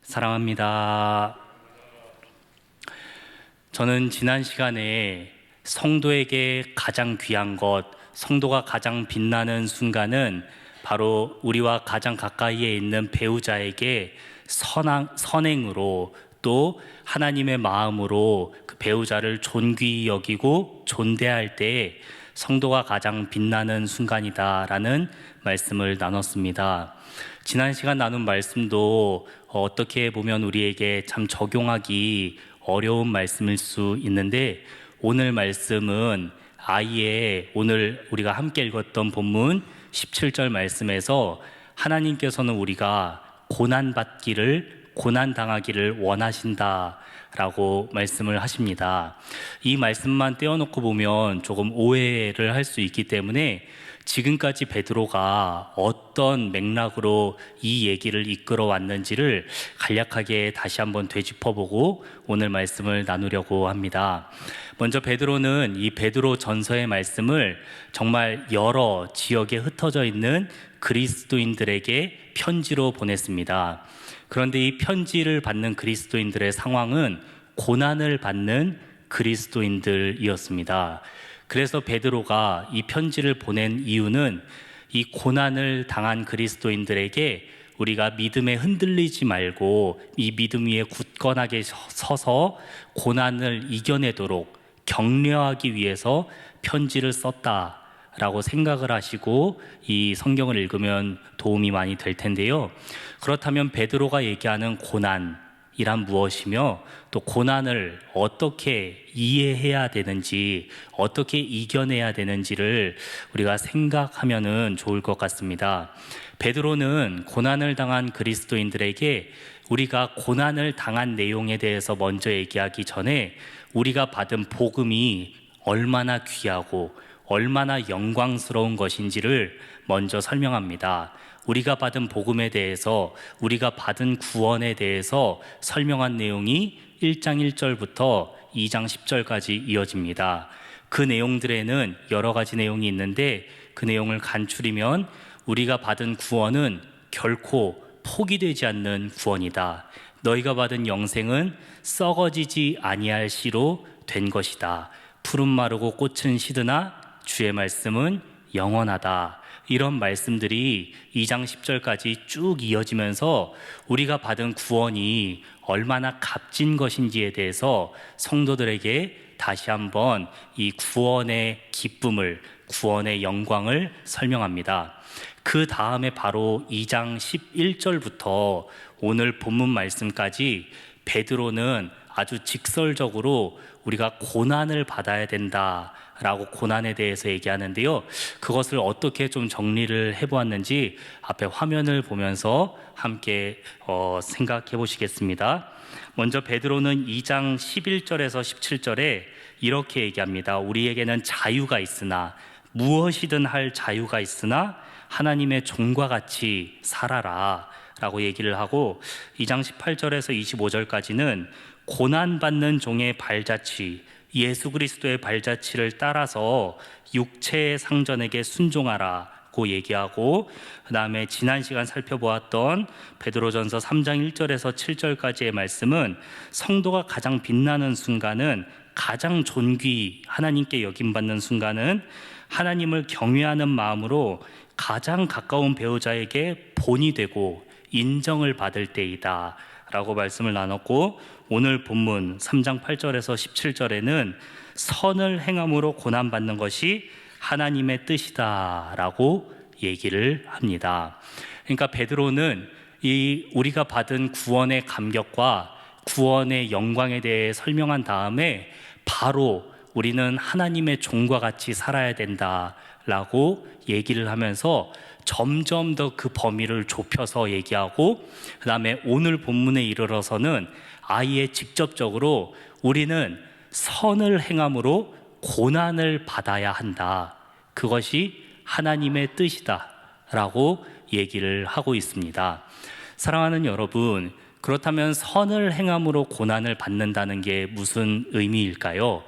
사랑합니다. 저는 지난 시간에 성도에게 가장 귀한 것, 성도가 가장 빛나는 순간은 바로 우리와 가장 가까이에 있는 배우자에게 선행으로 또 하나님의 마음으로 그 배우자를 존귀히 여기고 존대할 때 성도가 가장 빛나는 순간이다라는 말씀을 나눴습니다. 지난 시간 나눈 말씀도 어떻게 보면 우리에게 참 적용하기 어려운 말씀일 수 있는데, 오늘 말씀은 아예 오늘 우리가 함께 읽었던 본문 17절 말씀에서 하나님께서는 우리가 고난당하기를 원하신다라고 말씀을 하십니다. 이 말씀만 떼어놓고 보면 조금 오해를 할 수 있기 때문에 지금까지 베드로가 어떤 맥락으로 이 얘기를 이끌어 왔는지를 간략하게 다시 한번 되짚어보고 오늘 말씀을 나누려고 합니다. 먼저 베드로는 이 베드로 전서의 말씀을 정말 여러 지역에 흩어져 있는 그리스도인들에게 편지로 보냈습니다. 그런데 이 편지를 받는 그리스도인들의 상황은 고난을 받는 그리스도인들이었습니다. 그래서 베드로가 이 편지를 보낸 이유는 이 고난을 당한 그리스도인들에게 우리가 믿음에 흔들리지 말고 이 믿음 위에 굳건하게 서서 고난을 이겨내도록 격려하기 위해서 편지를 썼다라고 생각을 하시고 이 성경을 읽으면 도움이 많이 될 텐데요. 그렇다면 베드로가 얘기하는 고난이란 무엇이며 또 고난을 어떻게 이해해야 되는지, 어떻게 이겨내야 되는지를 우리가 생각하면 좋을 것 같습니다. 베드로는 고난을 당한 그리스도인들에게 우리가 고난을 당한 내용에 대해서 먼저 얘기하기 전에 우리가 받은 복음이 얼마나 귀하고 얼마나 영광스러운 것인지를 먼저 설명합니다. 우리가 받은 복음에 대해서, 우리가 받은 구원에 대해서 설명한 내용이 1장 1절부터 2장 10절까지 이어집니다. 그 내용들에는 여러 가지 내용이 있는데 그 내용을 간추리면 우리가 받은 구원은 결코 포기되지 않는 구원이다. 너희가 받은 영생은 썩어지지 아니할 씨로 된 것이다. 푸른 마르고 꽃은 시드나 주의 말씀은 영원하다. 이런 말씀들이 2장 10절까지 쭉 이어지면서 우리가 받은 구원이 얼마나 값진 것인지에 대해서 성도들에게 다시 한번 이 구원의 기쁨을, 구원의 영광을 설명합니다. 그 다음에 바로 2장 11절부터 오늘 본문 말씀까지 베드로는 아주 직설적으로 우리가 고난을 받아야 된다라고 고난에 대해서 얘기하는데요. 그것을 어떻게 좀 정리를 해보았는지 앞에 화면을 보면서 함께 생각해 보시겠습니다. 먼저 베드로는 2장 11절에서 17절에 이렇게 얘기합니다. 우리에게는 자유가 있으나, 무엇이든 할 자유가 있으나 하나님의 종과 같이 살아라 라고 얘기를 하고, 2장 18절에서 25절까지는 고난받는 종의 발자취, 예수 그리스도의 발자취를 따라서 육체의 상전에게 순종하라고 얘기하고, 그 다음에 지난 시간 살펴보았던 베드로전서 3장 1절에서 7절까지의 말씀은 성도가 가장 빛나는 순간은, 가장 존귀히 하나님께 여김받는 순간은 하나님을 경외하는 마음으로 가장 가까운 배우자에게 본이 되고 인정을 받을 때이다 라고 말씀을 나눴고, 오늘 본문 3장 8절에서 17절에는 선을 행함으로 고난받는 것이 하나님의 뜻이다 라고 얘기를 합니다. 그러니까 베드로는 이 우리가 받은 구원의 감격과 구원의 영광에 대해 설명한 다음에 바로 우리는 하나님의 종과 같이 살아야 된다라고 얘기를 하면서 점점 더 그 범위를 좁혀서 얘기하고, 그 다음에 오늘 본문에 이르러서는 아예 직접적으로 우리는 선을 행함으로 고난을 받아야 한다. 그것이 하나님의 뜻이다 라고 얘기를 하고 있습니다. 사랑하는 여러분, 그렇다면 선을 행함으로 고난을 받는다는 게 무슨 의미일까요?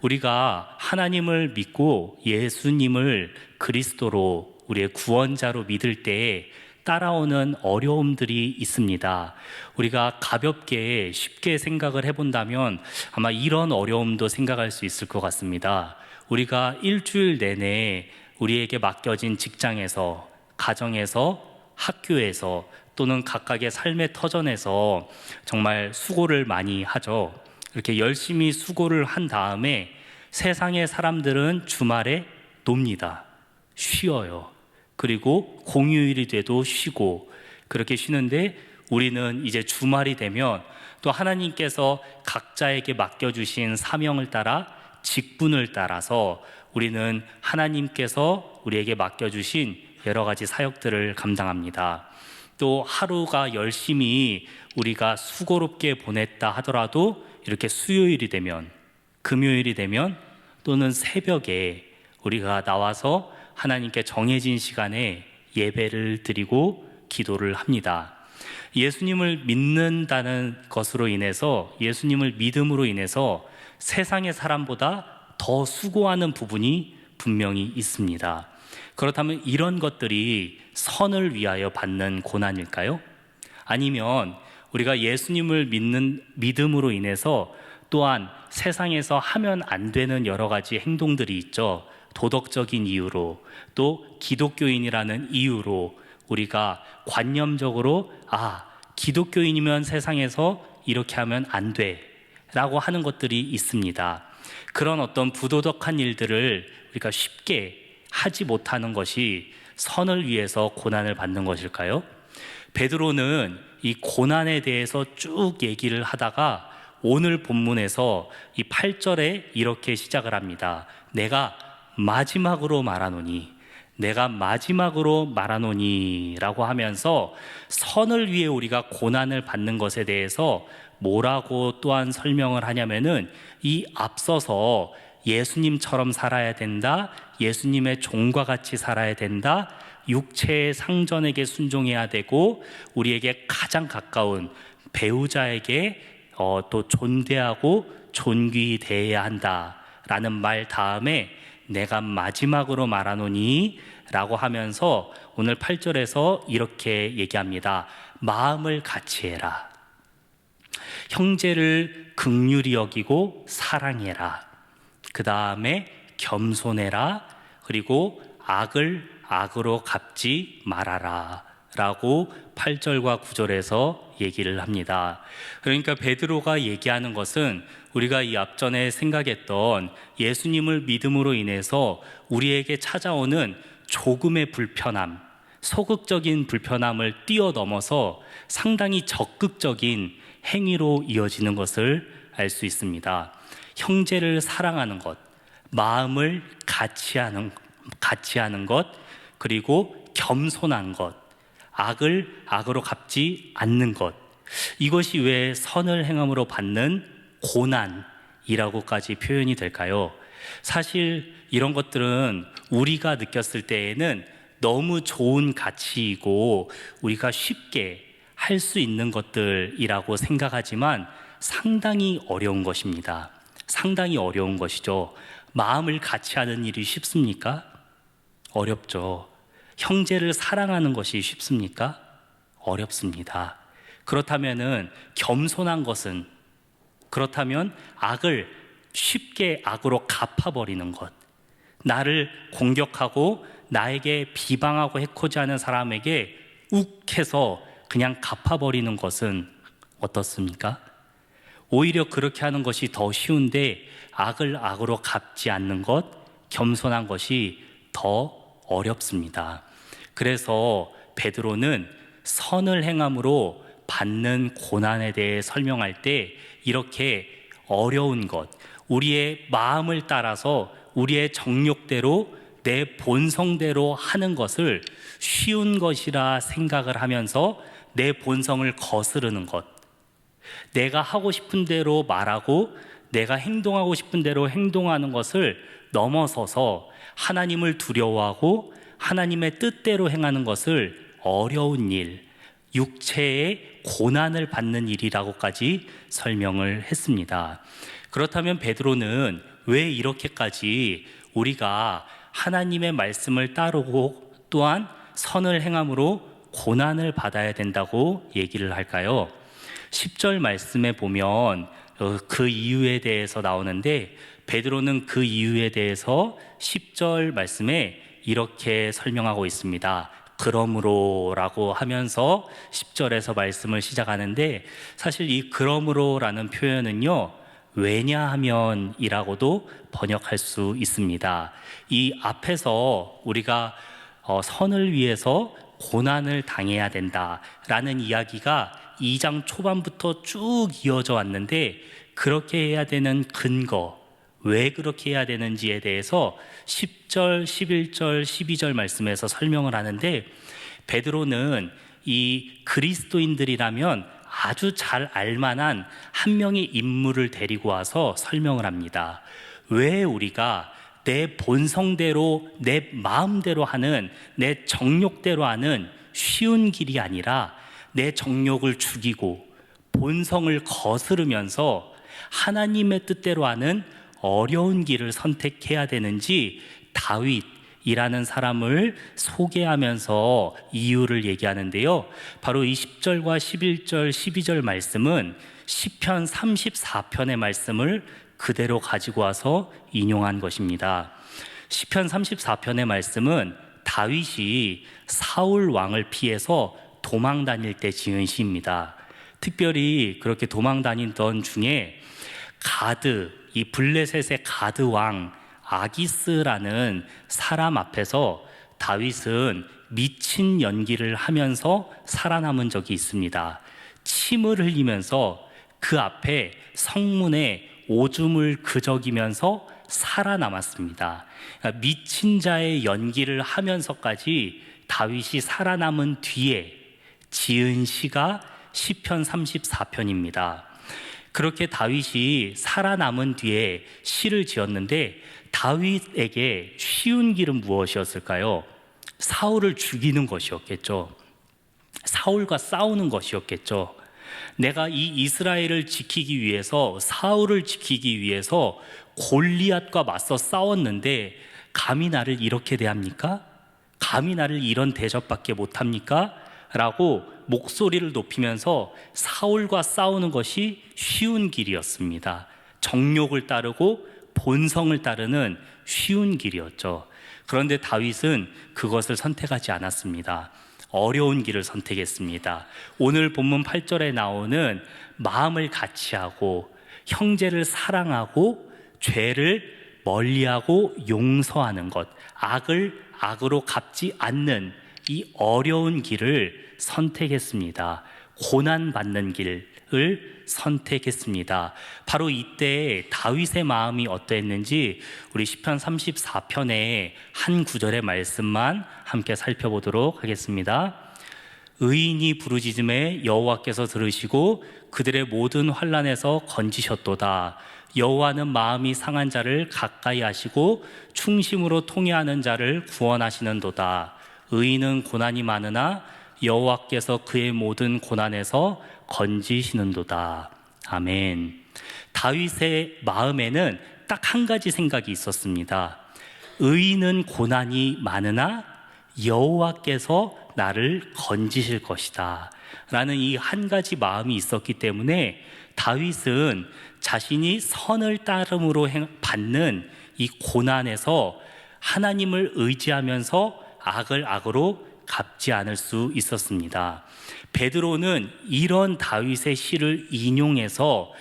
우리가 하나님을 믿고 예수님을 그리스도로, 우리의 구원자로 믿을 때에 따라오는 어려움들이 있습니다. 우리가 가볍게 쉽게 생각을 해본다면 아마 이런 어려움도 생각할 수 있을 것 같습니다. 우리가 일주일 내내 우리에게 맡겨진 직장에서, 가정에서, 학교에서 또는 각각의 삶의 터전에서 정말 수고를 많이 하죠. 이렇게 열심히 수고를 한 다음에 세상의 사람들은 주말에 놉니다. 쉬어요. 그리고 공휴일이 돼도 쉬고 그렇게 쉬는데 우리는 이제 주말이 되면 또 하나님께서 각자에게 맡겨주신 사명을 따라 직분을 따라서 우리는 하나님께서 우리에게 맡겨주신 여러 가지 사역들을 감당합니다. 또 하루가 열심히 우리가 수고롭게 보냈다 하더라도 이렇게 수요일이 되면, 금요일이 되면 또는 새벽에 우리가 나와서 하나님께 정해진 시간에 예배를 드리고 기도를 합니다. 예수님을 믿는다는 것으로 인해서, 예수님을 믿음으로 인해서 세상의 사람보다 더 수고하는 부분이 분명히 있습니다. 그렇다면 이런 것들이 선을 위하여 받는 고난일까요? 아니면 우리가 예수님을 믿는 믿음으로 인해서 또한 세상에서 하면 안 되는 여러 가지 행동들이 있죠. 도덕적인 이유로, 또 기독교인이라는 이유로 우리가 관념적으로 기독교인이면 세상에서 이렇게 하면 안 돼 라고 하는 것들이 있습니다. 그런 어떤 부도덕한 일들을 우리가 쉽게 하지 못하는 것이 선을 위해서 고난을 받는 것일까요? 베드로는 이 고난에 대해서 쭉 얘기를 하다가 오늘 본문에서 이 8절에 이렇게 시작을 합니다. 내가 마지막으로 말하노니 라고 하면서 선을 위해 우리가 고난을 받는 것에 대해서 뭐라고 또한 설명을 하냐면은 이 앞서서 예수님처럼 살아야 된다, 예수님의 종과 같이 살아야 된다, 육체의 상전에게 순종해야 되고 우리에게 가장 가까운 배우자에게 또 존대하고 존귀히 대해야 한다라는 말 다음에 내가 마지막으로 말하노니 라고 하면서 오늘 8절에서 이렇게 얘기합니다. 마음을 같이 해라. 형제를 긍휼히 여기고 사랑해라. 그 다음에 겸손해라. 그리고 악을 악으로 갚지 말아라 라고 8절과 9절에서 얘기를 합니다. 그러니까 베드로가 얘기하는 것은 우리가 이 앞전에 생각했던 예수님을 믿음으로 인해서 우리에게 찾아오는 조금의 불편함, 소극적인 불편함을 뛰어넘어서 상당히 적극적인 행위로 이어지는 것을 알 수 있습니다. 형제를 사랑하는 것, 마음을 같이 하는 것, 그리고 겸손한 것, 악을 악으로 갚지 않는 것, 이것이 왜 선을 행함으로 받는 고난이라고까지 표현이 될까요? 사실 이런 것들은 우리가 느꼈을 때에는 너무 좋은 가치이고 우리가 쉽게 할 수 있는 것들이라고 생각하지만 상당히 어려운 것입니다. 상당히 어려운 것이죠. 마음을 같이 하는 일이 쉽습니까? 어렵죠. 형제를 사랑하는 것이 쉽습니까? 어렵습니다. 그렇다면은 겸손한 것은, 그렇다면 악을 쉽게 악으로 갚아버리는 것, 나를 공격하고 나에게 비방하고 해코지 하는 사람에게 욱해서 그냥 갚아버리는 것은 어떻습니까? 오히려 그렇게 하는 것이 더 쉬운데 악을 악으로 갚지 않는 것, 겸손한 것이 더 어렵습니다. 그래서 베드로는 선을 행함으로 받는 고난에 대해 설명할 때 이렇게 어려운 것, 우리의 마음을 따라서 우리의 정욕대로 내 본성대로 하는 것을 쉬운 것이라 생각을 하면서 내 본성을 거스르는 것, 내가 하고 싶은 대로 말하고 내가 행동하고 싶은 대로 행동하는 것을 넘어서서 하나님을 두려워하고 하나님의 뜻대로 행하는 것을 어려운 일, 육체의 고난을 받는 일이라고까지 설명을 했습니다. 그렇다면 베드로는 왜 이렇게까지 우리가 하나님의 말씀을 따르고 또한 선을 행함으로 고난을 받아야 된다고 얘기를 할까요? 10절 말씀에 보면 그 이유에 대해서 나오는데, 베드로는 그 이유에 대해서 10절 말씀에 이렇게 설명하고 있습니다. 그러므로라고 하면서 10절에서 말씀을 시작하는데, 사실 이 그러므로라는 표현은요, 왜냐하면이라고도 번역할 수 있습니다. 이 앞에서 우리가 선을 위해서 고난을 당해야 된다라는 이야기가 2장 초반부터 쭉 이어져 왔는데, 그렇게 해야 되는 근거, 왜 그렇게 해야 되는지에 대해서 10절, 11절, 12절 말씀에서 설명을 하는데, 베드로는 이 그리스도인들이라면 아주 잘 알만한 한 명의 인물을 데리고 와서 설명을 합니다. 왜 우리가 내 본성대로, 내 마음대로 하는, 내 정욕대로 하는 쉬운 길이 아니라 내 정욕을 죽이고 본성을 거스르면서 하나님의 뜻대로 하는 어려운 길을 선택해야 되는지 다윗이라는 사람을 소개하면서 이유를 얘기하는데요, 바로 이 10절과 11절, 12절 말씀은 시편 34편의 말씀을 그대로 가지고 와서 인용한 것입니다. 시편 34편의 말씀은 다윗이 사울 왕을 피해서 도망 다닐 때 지은 시입니다. 특별히 그렇게 도망 다니던 중에 가드, 이 블레셋의 가드 왕 아기스라는 사람 앞에서 다윗은 미친 연기를 하면서 살아남은 적이 있습니다. 침을 흘리면서 그 앞에 성문에 오줌을 그저기면서 살아남았습니다. 그러니까 미친 자의 연기를 하면서까지 다윗이 살아남은 뒤에 지은 시가 시편 34편입니다. 그렇게 다윗이 살아남은 뒤에 시를 지었는데, 다윗에게 쉬운 길은 무엇이었을까요? 사울을 죽이는 것이었겠죠. 사울과 싸우는 것이었겠죠. 내가 이 이스라엘을 지키기 위해서, 사울을 지키기 위해서 골리앗과 맞서 싸웠는데 감히 나를 이렇게 대합니까? 감히 나를 이런 대접밖에 못합니까? 라고 목소리를 높이면서 사울과 싸우는 것이 쉬운 길이었습니다. 정욕을 따르고 본성을 따르는 쉬운 길이었죠. 그런데 다윗은 그것을 선택하지 않았습니다. 어려운 길을 선택했습니다. 오늘 본문 8절에 나오는 마음을 같이하고 형제를 사랑하고 죄를 멀리하고 용서하는 것, 악을 악으로 갚지 않는 이 어려운 길을 선택했습니다. 고난받는 길을 선택했습니다. 바로 이때 다윗의 마음이 어떠했는지 우리 시편 34편의 한 구절의 말씀만 함께 살펴보도록 하겠습니다. 의인이 부르짖음에 여호와께서 들으시고 그들의 모든 환난에서 건지셨도다. 여호와는 마음이 상한 자를 가까이 하시고 충심으로 통회하는 자를 구원하시는도다. 의인은 고난이 많으나 여호와께서 그의 모든 고난에서 건지시는도다. 아멘. 다윗의 마음에는 딱 한 가지 생각이 있었습니다. 의인은 고난이 많으나 여호와께서 나를 건지실 것이다 라는 이 한 가지 마음이 있었기 때문에 다윗은 자신이 선을 따름으로 받는 이 고난에서 하나님을 의지하면서 악을 악으로 갚지 않을 수 있었습니다. 베드로는 이런 다윗의 시를 인용해서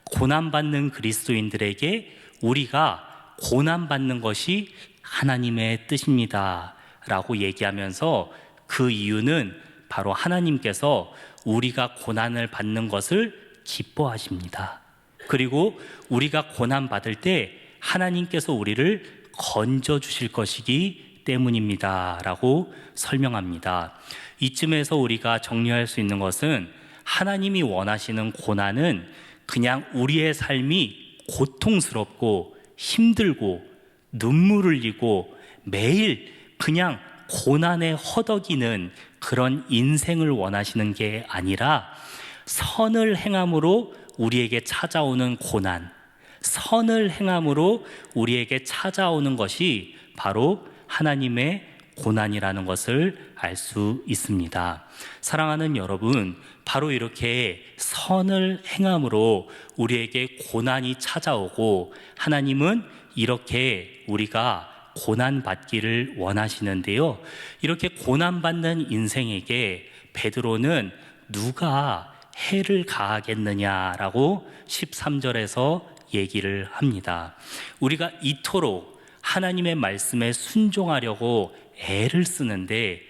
고난받는 그리스도인들에게 우리가 고난받는 것이 하나님의 뜻입니다 라고 얘기하면서, 그 이유는 바로 하나님께서 우리가 고난을 받는 것을 기뻐하십니다. 그리고 우리가 고난받을 때 하나님께서 우리를 건져주실 것이기 때문입니다 라고 설명합니다. 이쯤에서 우리가 정리할 수 있는 것은, 하나님이 원하시는 고난은 그냥 우리의 삶이 고통스럽고 힘들고 눈물 흘리고 매일 그냥 고난에 허덕이는 그런 인생을 원하시는 게 아니라, 선을 행함으로 우리에게 찾아오는 고난, 선을 행함으로 우리에게 찾아오는 것이 바로 하나님의 고난이라는 것을 알 수 있습니다. 사랑하는 여러분, 바로 이렇게 선을 행함으로 우리에게 고난이 찾아오고 하나님은 이렇게 우리가 고난받기를 원하시는데요. 이렇게 고난받는 인생에게 베드로는 누가 해를 가하겠느냐라고 13절에서 얘기를 합니다. 우리가 이토록 하나님의 말씀에 순종하려고 애를 쓰는데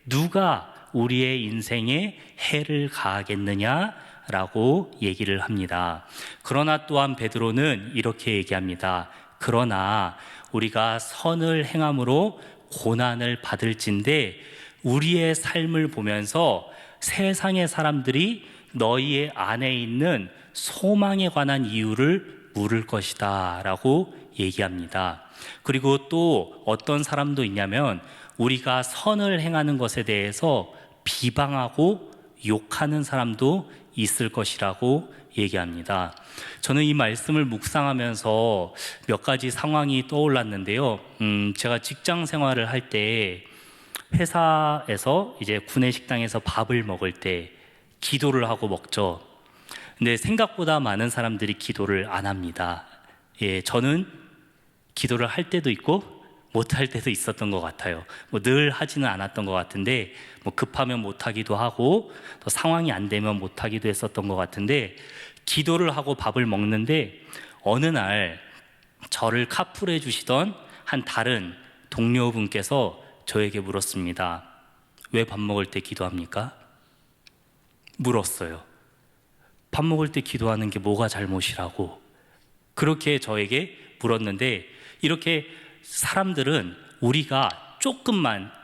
누가 우리의 인생에 해를 가하겠느냐라고 얘기를 합니다. 그러나 또한 베드로는 이렇게 얘기합니다. 그러나 우리가 선을 행함으로 고난을 받을진데 우리의 삶을 보면서 세상의 사람들이 너희의 안에 있는 소망에 관한 이유를 물을 것이다 라고 얘기합니다. 그리고 또 어떤 사람도 있냐면 우리가 선을 행하는 것에 대해서 비방하고 욕하는 사람도 있을 것이라고 얘기합니다. 저는 이 말씀을 묵상하면서 몇 가지 상황이 떠올랐는데요. 제가 직장 생활을 할 때 회사에서 이제 구내식당에서 밥을 먹을 때 기도를 하고 먹죠. 근데 생각보다 많은 사람들이 기도를 안 합니다. 저는 기도를 할 때도 있고 못 할 때도 있었던 것 같아요. 늘 하지는 않았던 것 같은데 급하면 못 하기도 하고 또 상황이 안 되면 못 하기도 했었던 것 같은데 기도를 하고 밥을 먹는데 어느 날 저를 카풀해 주시던 한 다른 동료분께서 저에게 물었습니다. 왜 밥 먹을 때 기도합니까? 물었어요. 밥 먹을 때 기도하는 게 뭐가 잘못이라고 그렇게 저에게 물었는데, 이렇게 사람들은 우리가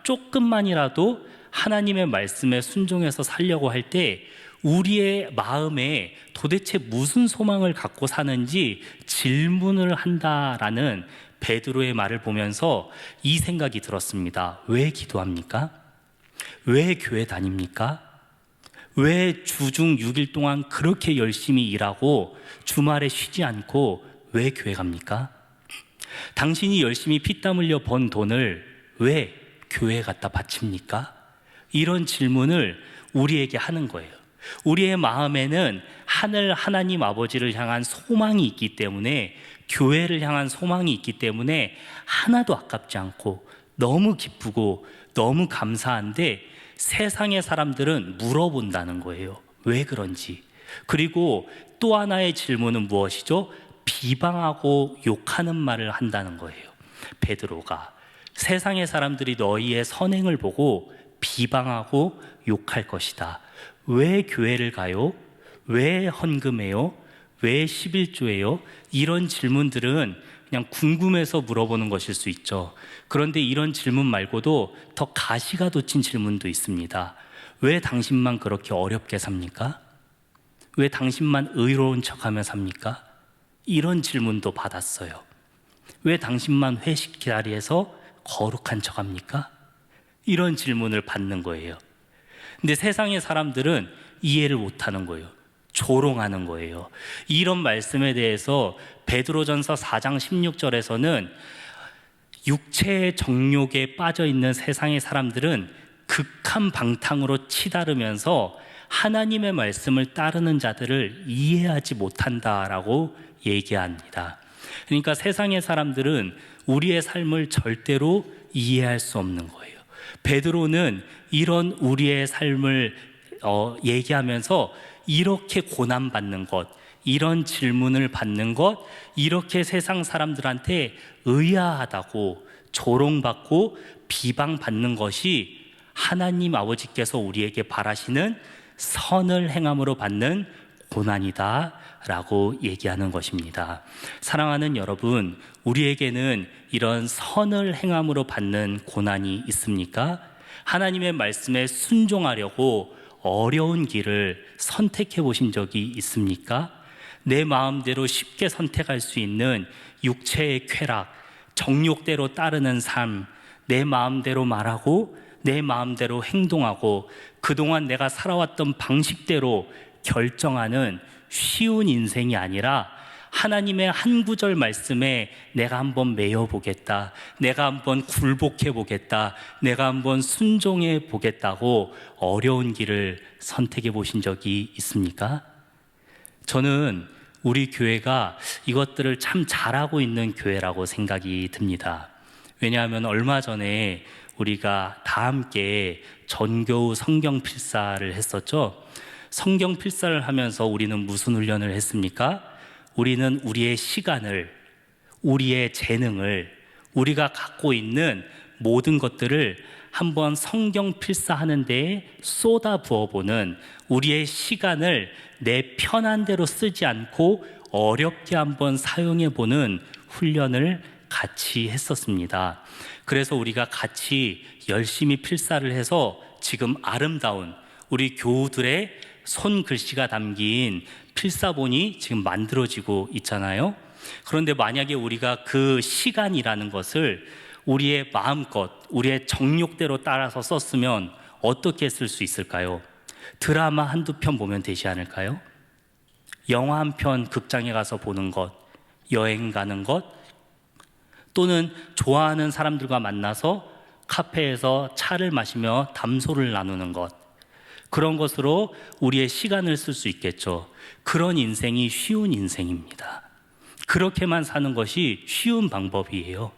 조금만이라도 하나님의 말씀에 순종해서 살려고 할 때 우리의 마음에 도대체 무슨 소망을 갖고 사는지 질문을 한다라는 베드로의 말을 보면서 이 생각이 들었습니다. 왜 기도합니까? 왜 교회 다닙니까? 왜 주중 6일 동안 그렇게 열심히 일하고 주말에 쉬지 않고 왜 교회 갑니까? 당신이 열심히 피땀 흘려 번 돈을 왜 교회에 갖다 바칩니까? 이런 질문을 우리에게 하는 거예요. 우리의 마음에는 하나님 아버지를 향한 소망이 있기 때문에, 교회를 향한 소망이 있기 때문에 하나도 아깝지 않고 너무 기쁘고 너무 감사한데 세상의 사람들은 물어본다는 거예요. 왜 그런지. 그리고 또 하나의 질문은 무엇이죠? 비방하고 욕하는 말을 한다는 거예요. 베드로가 세상의 사람들이 너희의 선행을 보고 비방하고 욕할 것이다. 왜 교회를 가요? 왜 헌금해요? 왜 11조예요? 이런 질문들은 그냥 궁금해서 물어보는 것일 수 있죠. 그런데 이런 질문 말고도 더 가시가 돋친 질문도 있습니다. 왜 당신만 그렇게 어렵게 삽니까? 왜 당신만 의로운 척하며 삽니까? 이런 질문도 받았어요. 왜 당신만 회식 자리에서 거룩한 척합니까? 이런 질문을 받는 거예요. 근데 세상의 사람들은 이해를 못하는 거예요. 조롱하는 거예요. 이런 말씀에 대해서 베드로전서 4장 16절에서는 육체의 정욕에 빠져 있는 세상의 사람들은 극한 방탕으로 치다르면서 하나님의 말씀을 따르는 자들을 이해하지 못한다라고 얘기합니다. 그러니까 세상의 사람들은 우리의 삶을 절대로 이해할 수 없는 거예요. 베드로는 이런 우리의 삶을 얘기하면서 이렇게 고난받는 것, 이런 질문을 받는 것, 이렇게 세상 사람들한테 의아하다고 조롱받고 비방받는 것이 하나님 아버지께서 우리에게 바라시는 선을 행함으로 받는 고난이다 라고 얘기하는 것입니다. 사랑하는 여러분, 우리에게는 이런 선을 행함으로 받는 고난이 있습니까? 하나님의 말씀에 순종하려고 어려운 길을 선택해 보신 적이 있습니까? 내 마음대로 쉽게 선택할 수 있는 육체의 쾌락, 정욕대로 따르는 삶, 내 마음대로 말하고 내 마음대로 행동하고 그동안 내가 살아왔던 방식대로 결정하는 쉬운 인생이 아니라 하나님의 한 구절 말씀에 내가 한번 매여 보겠다, 내가 한번 굴복해 보겠다, 내가 한번 순종해 보겠다고 어려운 길을 선택해 보신 적이 있습니까? 저는 우리 교회가 이것들을 참 잘하고 있는 교회라고 생각이 듭니다. 왜냐하면 얼마 전에 우리가 다 함께 전교우 성경 필사를 했었죠. 성경 필사를 하면서 우리는 무슨 훈련을 했습니까? 우리는 우리의 시간을, 우리의 재능을, 우리가 갖고 있는 모든 것들을 한번 성경 필사하는 데에 쏟아 부어보는, 우리의 시간을 내 편한 대로 쓰지 않고 어렵게 한번 사용해보는 훈련을 같이 했었습니다. 그래서 우리가 같이 열심히 필사를 해서 지금 아름다운 우리 교우들의 손글씨가 담긴 필사본이 지금 만들어지고 있잖아요. 그런데 만약에 우리가 그 시간이라는 것을 우리의 마음껏, 우리의 정욕대로 따라서 썼으면 어떻게 쓸 수 있을까요? 드라마 한두 편 보면 되지 않을까요? 영화 한 편 극장에 가서 보는 것, 여행 가는 것, 또는 좋아하는 사람들과 만나서 카페에서 차를 마시며 담소를 나누는 것, 그런 것으로 우리의 시간을 쓸 수 있겠죠. 그런 인생이 쉬운 인생입니다. 그렇게만 사는 것이 쉬운 방법이에요.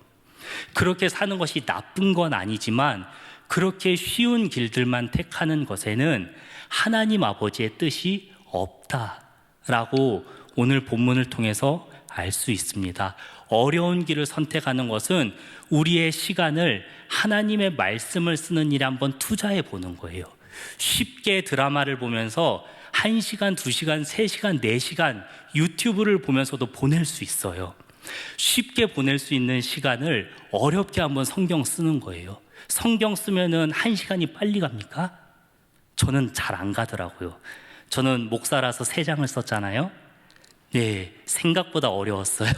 그렇게 사는 것이 나쁜 건 아니지만 그렇게 쉬운 길들만 택하는 것에는 하나님 아버지의 뜻이 없다라고 오늘 본문을 통해서 알 수 있습니다. 어려운 길을 선택하는 것은 우리의 시간을 하나님의 말씀을 쓰는 일에 한번 투자해 보는 거예요. 쉽게 드라마를 보면서 1시간, 2시간, 3시간, 4시간 유튜브를 보면서도 보낼 수 있어요. 쉽게 보낼 수 있는 시간을 어렵게 한번 성경 쓰는 거예요. 성경 쓰면은 1시간이 빨리 갑니까? 저는 잘 안 가더라고요. 저는 목사라서 3장을 썼잖아요. 네, 생각보다 어려웠어요.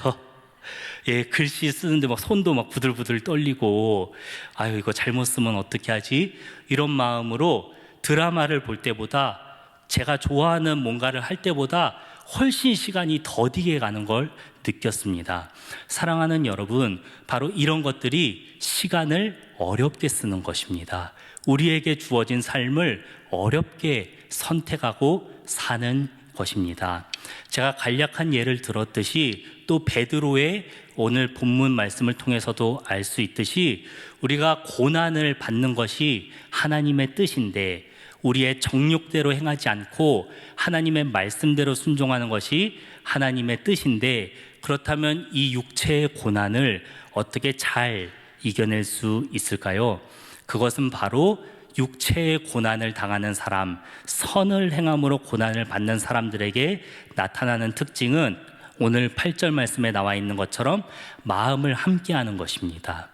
예, 글씨 쓰는데 막 손도 막 부들부들 떨리고, 아유, 이거 잘못 쓰면 어떻게 하지? 이런 마음으로 드라마를 볼 때보다, 제가 좋아하는 뭔가를 할 때보다 훨씬 시간이 더디게 가는 걸 느꼈습니다. 사랑하는 여러분, 바로 이런 것들이 시간을 어렵게 쓰는 것입니다. 우리에게 주어진 삶을 어렵게 선택하고 사는 것입니다. 제가 간략한 예를 들었듯이 또 베드로의 오늘 본문 말씀을 통해서도 알 수 있듯이 우리가 고난을 받는 것이 하나님의 뜻인데 우리의 정욕대로 행하지 않고 하나님의 말씀대로 순종하는 것이 하나님의 뜻인데, 그렇다면 이 육체의 고난을 어떻게 잘 이겨낼 수 있을까요? 그것은 바로 육체의 고난을 당하는 사람, 선을 행함으로 고난을 받는 사람들에게 나타나는 특징은 오늘 8절 말씀에 나와 있는 것처럼 마음을 함께하는 것입니다.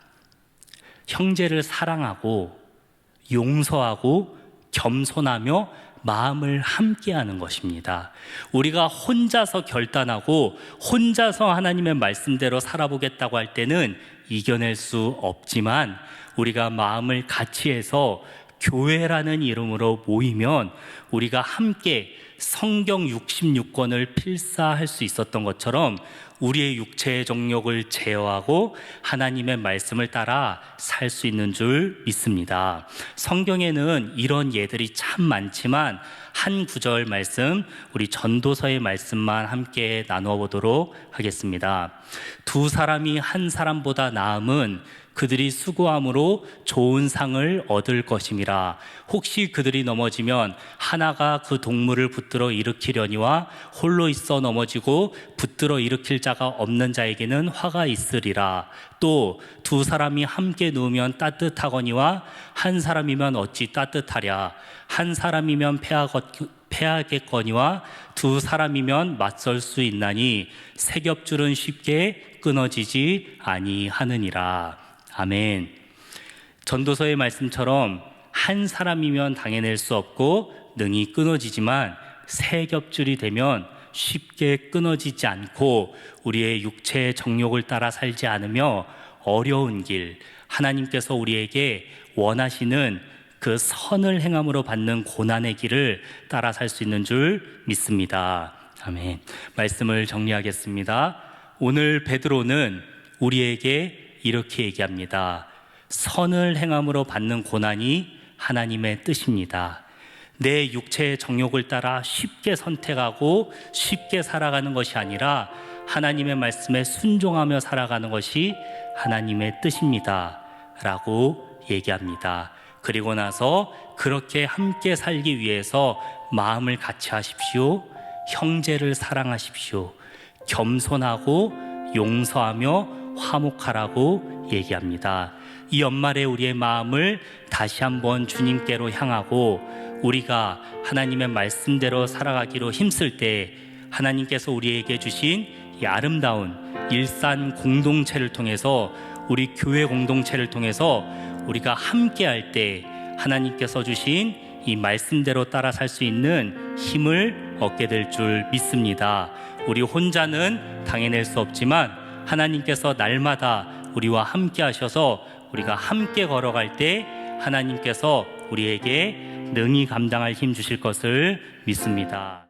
형제를 사랑하고 용서하고 겸손하며 마음을 함께하는 것입니다. 우리가 혼자서 결단하고 혼자서 하나님의 말씀대로 살아보겠다고 할 때는 이겨낼 수 없지만, 우리가 마음을 같이 해서 교회라는 이름으로 모이면 우리가 함께 성경 66권을 필사할 수 있었던 것처럼 우리의 육체의 정욕을 제어하고 하나님의 말씀을 따라 살 수 있는 줄 믿습니다. 성경에는 이런 예들이 참 많지만 한 구절 말씀, 우리 전도서의 말씀만 함께 나누어 보도록 하겠습니다. 두 사람이 한 사람보다 나음은 그들이 수고함으로 좋은 상을 얻을 것임이라. 혹시 그들이 넘어지면 하나가 그 동물을 붙들어 일으키려니와 홀로 있어 넘어지고 붙들어 일으킬 자가 없는 자에게는 화가 있으리라. 또 두 사람이 함께 누우면 따뜻하거니와 한 사람이면 어찌 따뜻하랴. 한 사람이면 패하겠거니와 두 사람이면 맞설 수 있나니 세 겹줄은 쉽게 끊어지지 아니하느니라. 아멘. 전도서의 말씀처럼 한 사람이면 당해낼 수 없고 능히 끊어지지만 세 겹줄이 되면 쉽게 끊어지지 않고 우리의 육체의 정욕을 따라 살지 않으며 어려운 길, 하나님께서 우리에게 원하시는 그 선을 행함으로 받는 고난의 길을 따라 살 수 있는 줄 믿습니다. 아멘. 말씀을 정리하겠습니다. 오늘 베드로는 우리에게 이렇게 얘기합니다. 선을 행함으로 받는 고난이 하나님의 뜻입니다. 내 육체의 정욕을 따라 쉽게 선택하고 쉽게 살아가는 것이 아니라 하나님의 말씀에 순종하며 살아가는 것이 하나님의 뜻입니다 라고 얘기합니다. 그리고 나서 그렇게 함께 살기 위해서 마음을 같이 하십시오. 형제를 사랑하십시오. 겸손하고 용서하며 화목하라고 얘기합니다. 이 연말에 우리의 마음을 다시 한번 주님께로 향하고 우리가 하나님의 말씀대로 살아가기로 힘쓸 때 하나님께서 우리에게 주신 이 아름다운 일산 공동체를 통해서 우리 교회 공동체를 통해서 우리가 함께 할 때 하나님께서 주신 이 말씀대로 따라 살 수 있는 힘을 얻게 될 줄 믿습니다. 우리 혼자는 당해낼 수 없지만 하나님께서 날마다 우리와 함께 하셔서 우리가 함께 걸어갈 때 하나님께서 우리에게 능히 감당할 힘 주실 것을 믿습니다.